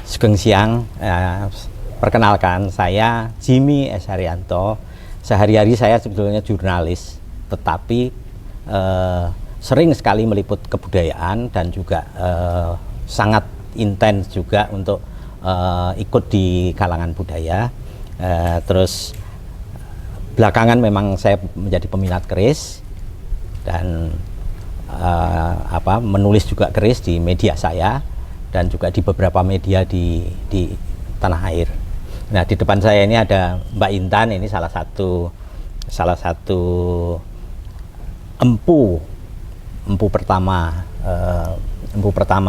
Sugeng siang, perkenalkan saya Jimmy S. Haryanto. Sehari-hari saya sebetulnya jurnalis, tetapi sering sekali meliput kebudayaan dan juga sangat intens juga untuk ikut di kalangan budaya. Terus belakangan memang saya menjadi peminat keris dan menulis juga keris di media saya dan juga di beberapa media di tanah air. Nah, di depan saya ini ada Mbak Intan, ini salah satu empu pertama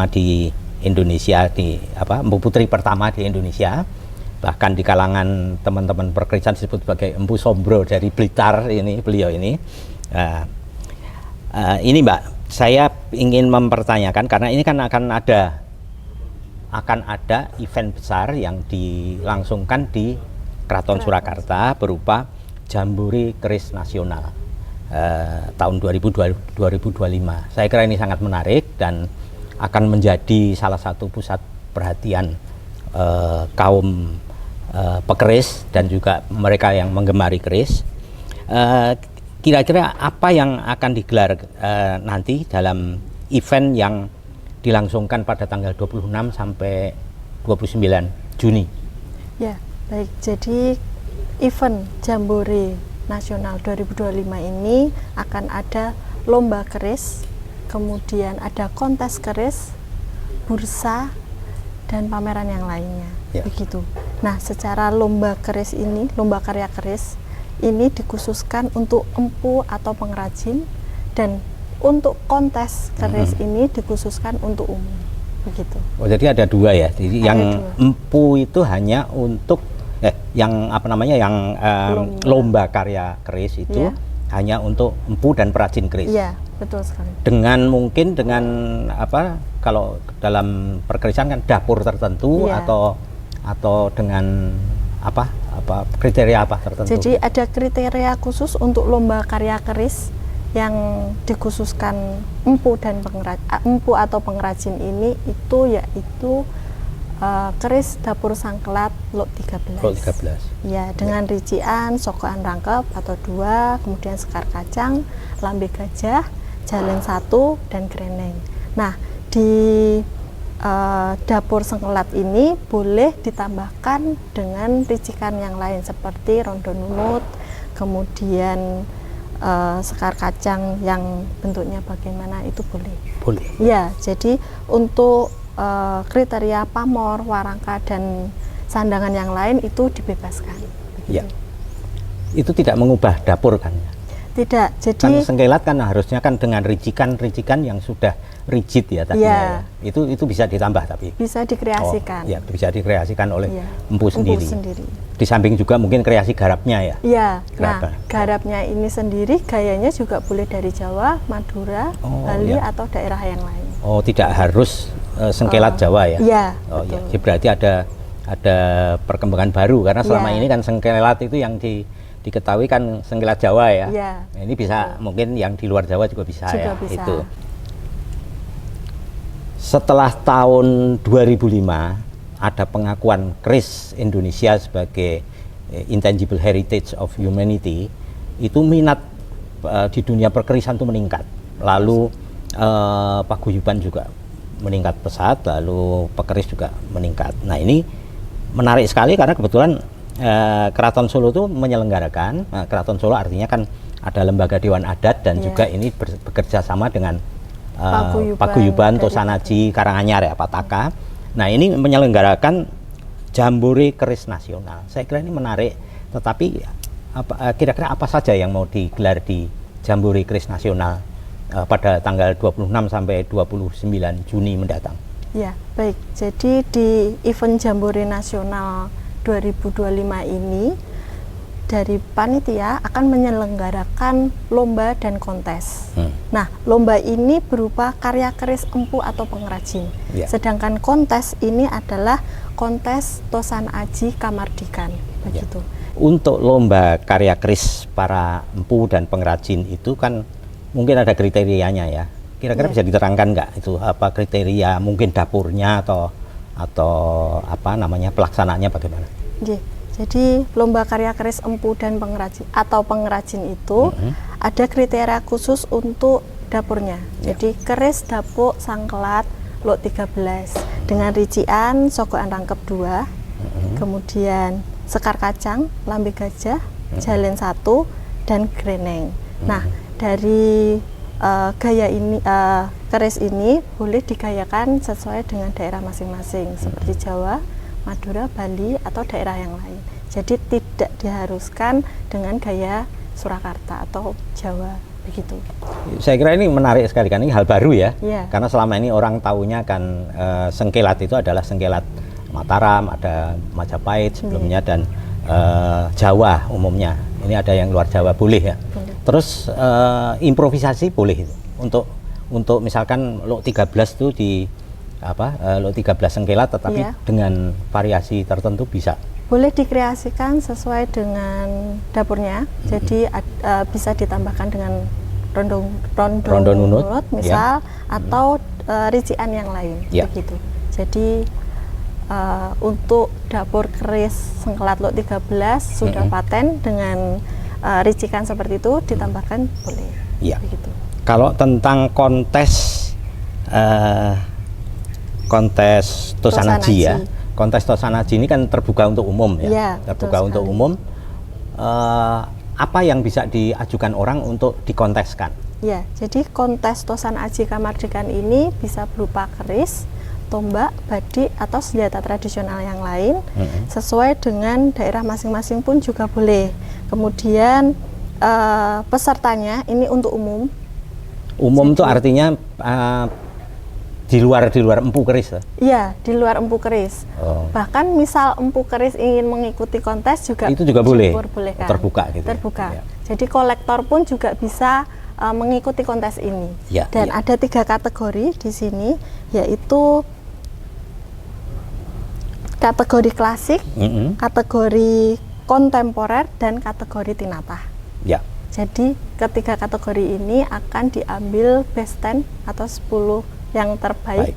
di Indonesia, empu putri pertama di Indonesia. Bahkan di kalangan teman-teman perkerisan disebut sebagai Empu Sombro dari Blitar, ini beliau ini. Ini Mbak, saya ingin mempertanyakan karena ini kan akan ada event besar yang dilangsungkan di Keraton Surakarta berupa Jambore Keris Nasional tahun 2025. Saya kira ini sangat menarik dan akan menjadi salah satu pusat perhatian kaum pekeris dan juga mereka yang menggemari keris. Kira-kira apa yang akan digelar nanti dalam event yang dilangsungkan pada tanggal 26 sampai 29 Juni? Ya, baik. Jadi event Jambore Nasional 2025 ini akan ada lomba keris, kemudian ada kontes keris, bursa, dan pameran yang lainnya. Ya. Begitu. Nah, secara lomba keris ini, lomba karya keris ini dikhususkan untuk empu atau pengrajin, dan untuk kontes keris ini dikhususkan untuk umum, begitu. Oh, jadi ada dua ya. Jadi yang empu itu hanya untuk lomba karya keris itu hanya untuk empu dan perajin keris. Iya, betul sekali. Mungkin dengan kalau dalam perkerisan kan dapur tertentu atau dengan kriteria apa tertentu? Jadi ada kriteria khusus untuk lomba karya keris yang dikhususkan empu atau pengrajin ini, yaitu keris dapur sangkelat lot 13. Lot 13. Ya, dengan rincian sokokan rangkep atau 2, kemudian sekar kacang, lambe gajah, jalen 1, dan greneng. Nah, di dapur sangkelat ini boleh ditambahkan dengan ricikan yang lain seperti rondo nunut, kemudian sekar kacang yang bentuknya bagaimana, itu boleh. Boleh. Ya, jadi untuk kriteria pamor, warangka, dan sandangan yang lain itu dibebaskan. Ya. Itu tidak mengubah dapur kan? Tidak. Jadi kan sengkelat kan harusnya kan dengan ricikan yang sudah rigid ya tadinya. Ya. Itu bisa ditambah tapi bisa dikreasikan. Ya, bisa dikreasikan oleh empu sendiri. Di samping juga mungkin kreasi garapnya ya. Iya. Nah, garapnya ini sendiri gayanya juga boleh dari Jawa, Madura, Bali atau daerah yang lain. Oh, tidak harus sengkelat Jawa ya. Iya. Oh iya. Jadi berarti ada perkembangan baru karena selama ini kan sengkelat itu yang diketahui kan sengkelat Jawa ya. Nah, ini bisa mungkin yang di luar Jawa juga bisa. Bisa. Itu. Setelah tahun 2005 ada pengakuan keris Indonesia sebagai intangible heritage of humanity, itu minat di dunia perkerisan itu meningkat. Lalu paguyuban juga meningkat pesat, lalu pekeris juga meningkat. Nah, ini menarik sekali karena kebetulan Keraton Solo itu menyelenggarakan. Keraton Solo artinya kan ada lembaga Dewan Adat dan juga ini bekerja sama dengan Paguyuban, Tosanaji, Karanganyar ya, Pataka. Nah, ini menyelenggarakan Jambore Keris Nasional. Saya kira ini menarik, tetapi kira-kira apa saja yang mau digelar di Jambore Keris Nasional pada tanggal 26 sampai 29 Juni mendatang? Ya, baik. Jadi di event Jambore Nasional 2025 ini dari panitia akan menyelenggarakan lomba dan kontes. Nah, lomba ini berupa karya keris empu atau pengrajin. Sedangkan kontes ini adalah kontes Tosan Aji Kamardikan. Begitu. Untuk lomba karya keris para empu dan pengrajin itu kan mungkin ada kriterianya ya. Kira-kira bisa diterangkan nggak itu apa kriteria, mungkin dapurnya atau apa namanya pelaksanaannya bagaimana? Jadi lomba karya keris empu dan pengrajin atau pengrajin itu ada kriteria khusus untuk dapurnya. Jadi keris dapur sangkelat lot 13 dengan rincian sogokan rangkep 2, kemudian sekar kacang, lambe gajah, jalen 1 dan greneng. Nah, dari gaya ini keris ini boleh digayakan sesuai dengan daerah masing-masing seperti Jawa, Madura, Bali atau daerah yang lain. Jadi tidak diharuskan dengan gaya Surakarta atau Jawa begitu. Saya kira ini menarik sekali kan, ini hal baru ya. Yeah. Karena selama ini orang taunya kan sengkelat itu adalah sengkelat Mataram, ada Majapahit sebelumnya dan Jawa umumnya. Ini ada yang luar Jawa boleh ya. Boleh. Terus improvisasi boleh itu. Untuk misalkan lot 13 itu di lot 13 sengkelat tetapi dengan variasi tertentu bisa. Boleh dikreasikan sesuai dengan dapurnya. Jadi bisa ditambahkan dengan rondo nunut misal atau rincian yang lain begitu. Jadi untuk dapur keris sengkelat lot 13 sudah paten dengan ricikan seperti itu ditambahkan boleh. Begitu. Kalau tentang kontes Tosanaji ya. Kontes Tosanaji ini kan terbuka untuk umum ya. Terbuka untuk umum. Apa yang bisa diajukan orang untuk dikonteskan? Ya, jadi kontes Tosanaji Kamardikan ini bisa berupa keris, tombak, badik atau senjata tradisional yang lain. Sesuai dengan daerah masing-masing pun juga boleh. Kemudian pesertanya ini untuk umum. Umum itu artinya di luar empu keris ya? Iya, di luar empu keris. Bahkan misal empu keris ingin mengikuti kontes juga itu juga boleh. Kan? Terbuka gitu. Terbuka. Jadi kolektor pun juga bisa mengikuti kontes ini. Dan ada 3 kategori di sini, yaitu kategori klasik, kategori kontemporer dan kategori tinata. Jadi ketiga kategori ini akan diambil best 10 atau 10 yang terbaik.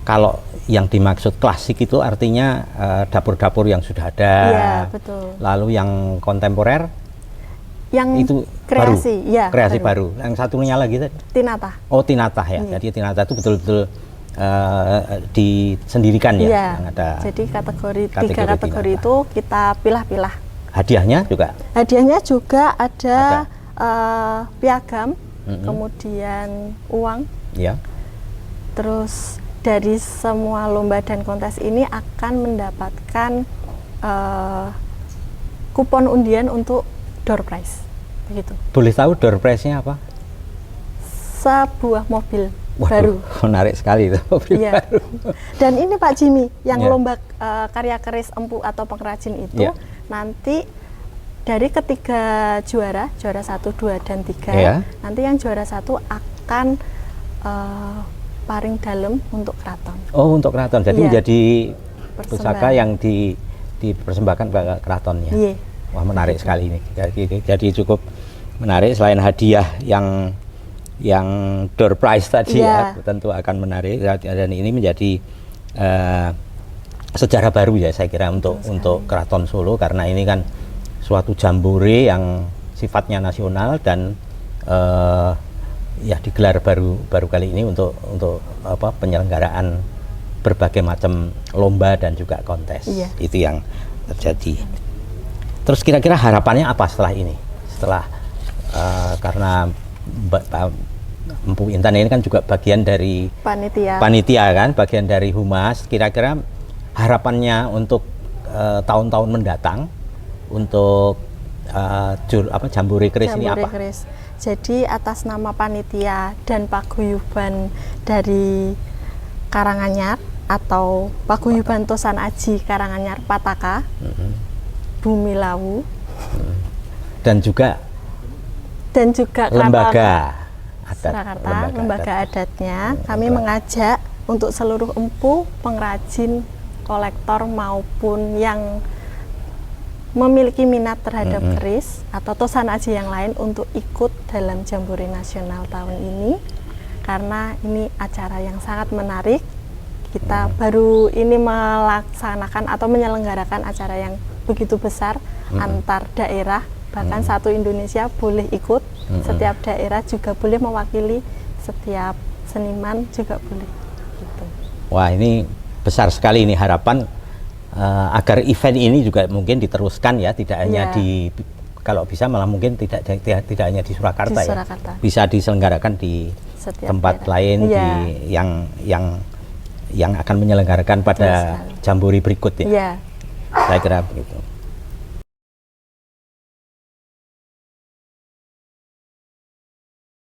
Kalau yang dimaksud klasik itu artinya dapur-dapur yang sudah ada. Iya, betul. Lalu yang kontemporer yang itu kreasi, baru. Ya, kreasi baru. Yang satunya lagi tadi? Tinata. Oh, tinata ya. Jadi tinata itu betul-betul disendirikan ya. Yang ada jadi tiga kategori itu kita pilah-pilah. Hadiahnya juga? Hadiahnya juga ada. Piagam, kemudian uang. Terus dari semua lomba dan kontes ini akan mendapatkan kupon undian untuk door prize. Begitu. Boleh tahu door prize-nya apa? Sebuah mobil baru. Menarik sekali itu mobil baru. Dan ini Pak Jimmy, yang lomba karya keris empu atau pengrajin itu nanti dari ketiga juara 1, 2, dan 3, nanti yang juara 1 akan paring dalem untuk keraton. Oh, untuk keraton. Jadi menjadi pusaka yang dipersembahkan ke keratonnya. Wah, menarik sekali ini. Jadi cukup menarik. Selain hadiah yang door prize tadi tentu akan menarik, dan ini menjadi sejarah baru ya saya kira untuk Keraton Solo, karena ini kan suatu jambore yang sifatnya nasional dan digelar baru kali ini untuk penyelenggaraan berbagai macam lomba dan juga kontes. Itu yang terjadi. Terus kira-kira harapannya apa setelah ini? Karena Empu Intan ini kan juga bagian dari panitia kan, bagian dari humas. Kira-kira harapannya untuk tahun-tahun mendatang untuk jambore keris ini apa? Jadi atas nama panitia dan paguyuban dari Karanganyar atau paguyuban Tosanaji Karanganyar Pataka, Bumi Lawu, dan juga lembaga adat, lembaga adatnya, kami mengajak untuk seluruh empu, pengrajin, kolektor maupun yang memiliki minat terhadap keris atau Tosanaji yang lain untuk ikut dalam Jambore Nasional tahun ini, karena ini acara yang sangat menarik Kita baru ini melaksanakan atau menyelenggarakan acara yang begitu besar antar daerah, bahkan satu Indonesia boleh ikut, setiap daerah juga boleh mewakili, setiap seniman juga boleh. Gitu. Wah, ini besar sekali ini harapan agar event ini juga mungkin diteruskan ya, tidak hanya di, kalau bisa malah mungkin tidak hanya di Surakarta, bisa diselenggarakan di setiap tempat daerah lain di yang akan menyelenggarakan pada jambore berikut ya. Saya kira begitu.